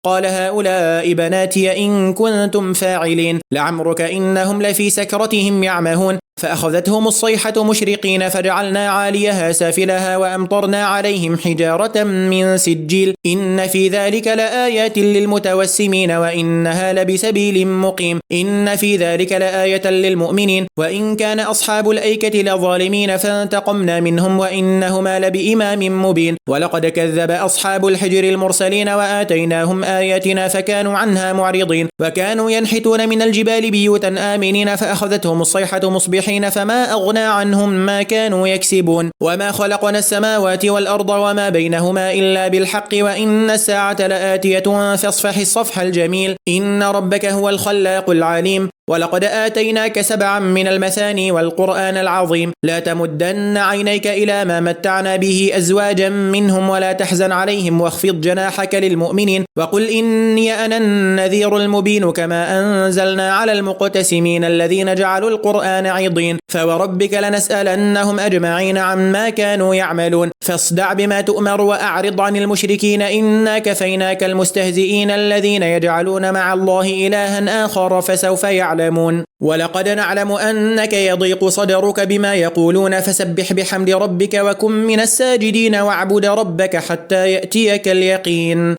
قال هؤلاء بناتي إن كنتم فاعلين لعمرك إنهم لفي سكرتهم يعمهون فأخذتهم الصيحة مشرقين فجعلنا عاليها سافلها وأمطرنا عليهم حجارة من سجيل إن في ذلك لآيات للمتوسمين وإنها لبسبيل مقيم إن في ذلك لآية للمؤمنين وإن كان أصحاب الأيكة لظالمين فانتقمنا منهم وإنهما لبإمام مبين ولقد كذب أصحاب الحجر المرسلين وآتيناهم آياتنا فكانوا عنها معرضين وكانوا ينحتون من الجبال بيوتا آمنين فأخذتهم الصيحة مصبحين فما أغنى عنهم ما كانوا يكسبون وما خلقنا السماوات والأرض وما بينهما إلا بالحق وإن الساعة لآتية فاصفح الصفح الجميل إن ربك هو الخلاق العليم ولقد آتيناك 7 من المثاني والقرآن العظيم لا تمدن عينيك إلى ما متعنا به أزواجا منهم ولا تحزن عليهم واخفض جناحك للمؤمنين وقل إني أنا النذير المبين كما أنزلنا على المقتسمين الذين جعلوا القرآن عضين فوربك لنسألنهم أجمعين عما كانوا يعملون فاصدع بما تؤمر وأعرض عن المشركين إنا كفيناك المستهزئين الذين يجعلون مع الله إلها آخر فسوف يعلمون ولقد نعلم أنك يضيق صدرك بما يقولون فسبح بحمد ربك وكن من الساجدين واعبد ربك حتى يأتيك اليقين